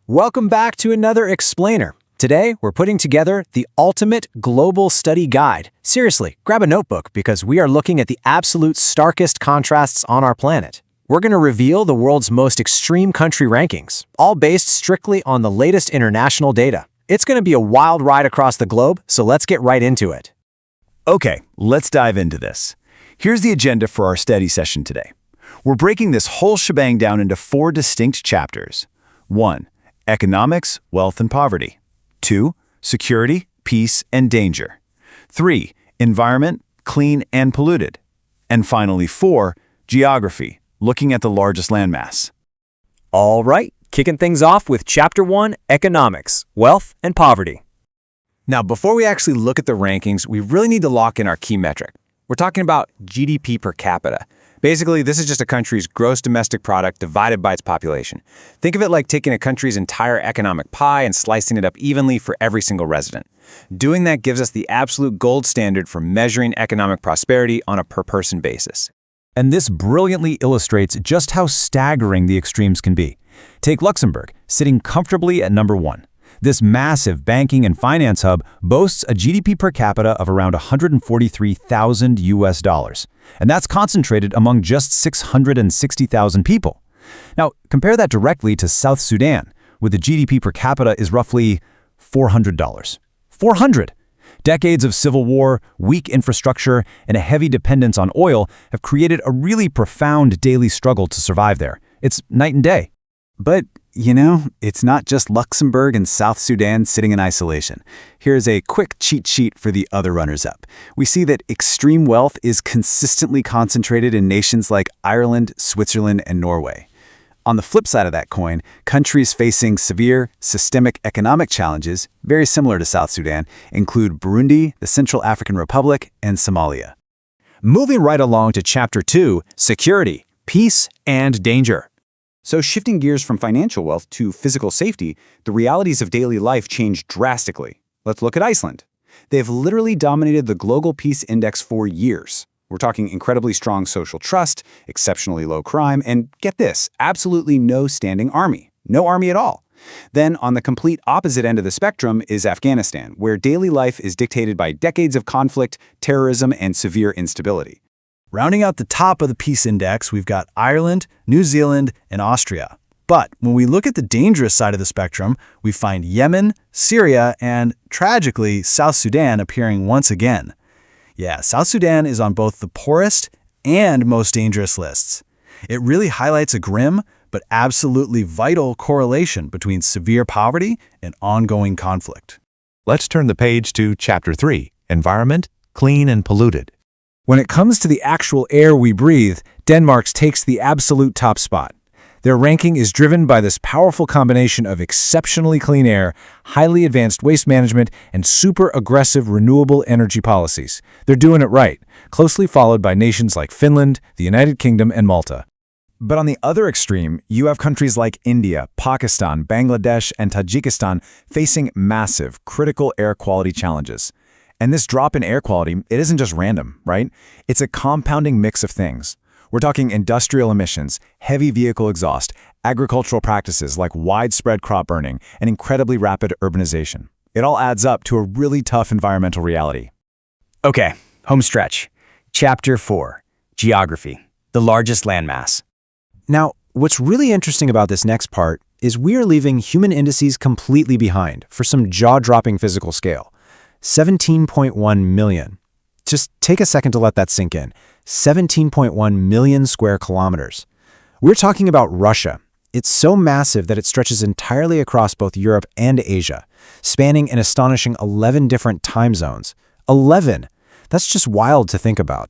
Welcome back to another Explainer. Today, we're putting together the ultimate global study guide. Seriously, grab a notebook because we are looking at the absolute starkest contrasts on our planet. We're going to reveal the world's most extreme country rankings, all based strictly on the latest international data. It's going to be a wild ride across the globe, so let's get right into it. Okay, let's dive into this. Here's the agenda for our study session today. We're breaking this whole shebang down into 4 distinct chapters. 1. Economics, wealth, and poverty. 2. Security, peace, and danger. 3. Environment, clean and polluted. And finally, 4. Geography, looking at the largest landmass. All right, kicking things off with Chapter 1, Economics, Wealth, and Poverty. Now, before we actually look at the rankings, we really need to lock in our key metric. We're talking about GDP per capita. Basically, this is just a country's gross domestic product divided by its population. Think of it like taking a country's entire economic pie and slicing it up evenly for every single resident. Doing that gives us the absolute gold standard for measuring economic prosperity on a per-person basis. And this brilliantly illustrates just how staggering the extremes can be. Take Luxembourg, sitting comfortably at number 1. This massive banking and finance hub boasts a GDP per capita of around $143,000, and that's concentrated among just 660,000 people. Now, compare that directly to South Sudan, where the GDP per capita is roughly $400. 400! Decades of civil war, weak infrastructure, and a heavy dependence on oil have created a really profound daily struggle to survive there. It's night and day. But, it's not just Luxembourg and South Sudan sitting in isolation. Here's a quick cheat sheet for the other runners-up. We see that extreme wealth is consistently concentrated in nations like Ireland, Switzerland, and Norway. On the flip side of that coin, countries facing severe, systemic economic challenges, very similar to South Sudan, include Burundi, the Central African Republic, and Somalia. Moving right along to Chapter 2, Security, Peace, and Danger. So shifting gears from financial wealth to physical safety, the realities of daily life change drastically. Let's look at Iceland. They've literally dominated the Global Peace Index for years. We're talking incredibly strong social trust, exceptionally low crime, and get this, absolutely no standing army. No army at all. Then on the complete opposite end of the spectrum is Afghanistan, where daily life is dictated by decades of conflict, terrorism, and severe instability. Rounding out the top of the Peace Index, we've got Ireland, New Zealand, and Austria. But when we look at the dangerous side of the spectrum, we find Yemen, Syria, and, tragically, South Sudan appearing once again. Yeah, South Sudan is on both the poorest and most dangerous lists. It really highlights a grim but absolutely vital correlation between severe poverty and ongoing conflict. Let's turn the page to Chapter 3, Environment, Clean and Polluted. When it comes to the actual air we breathe, Denmark's takes the absolute top spot. Their ranking is driven by this powerful combination of exceptionally clean air, highly advanced waste management, and super aggressive renewable energy policies. They're doing it right, closely followed by nations like Finland, the United Kingdom, and Malta. But on the other extreme, you have countries like India, Pakistan, Bangladesh, and Tajikistan facing massive, critical air quality challenges. And this drop in air quality, it isn't just random, right? It's a compounding mix of things. We're talking industrial emissions, heavy vehicle exhaust, agricultural practices like widespread crop burning, and incredibly rapid urbanization. It all adds up to a really tough environmental reality. Okay, home stretch. Chapter 4, Geography, the largest landmass. Now, what's really interesting about this next part is we are leaving human indices completely behind for some jaw-dropping physical scale. 17.1 million. Just take a second to let that sink in. 17.1 million square kilometers. We're talking about Russia. It's so massive that it stretches entirely across both Europe and Asia, spanning an astonishing 11 different time zones. 11! That's just wild to think about.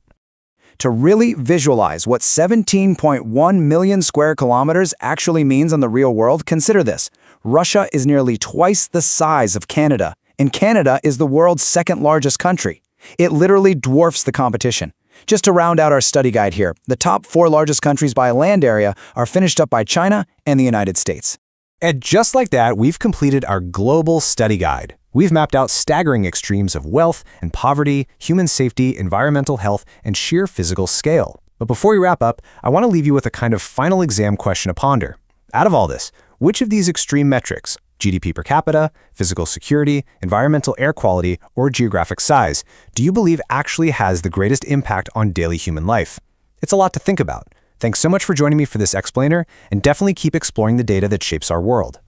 To really visualize what 17.1 million square kilometers actually means in the real world, consider this. Russia is nearly twice the size of Canada, and Canada is the world's second largest country. It literally dwarfs the competition. Just to round out our study guide here, the top 4 largest countries by land area are finished up by China and the United States. And just like that, we've completed our global study guide. We've mapped out staggering extremes of wealth and poverty, human safety, environmental health, and sheer physical scale. But before we wrap up, I want to leave you with a kind of final exam question to ponder. Out of all this, Which of these extreme metrics, GDP per capita, physical security, environmental air quality, or geographic size, do you believe actually has the greatest impact on daily human life? It's a lot to think about. Thanks so much for joining me for this explainer, and definitely keep exploring the data that shapes our world.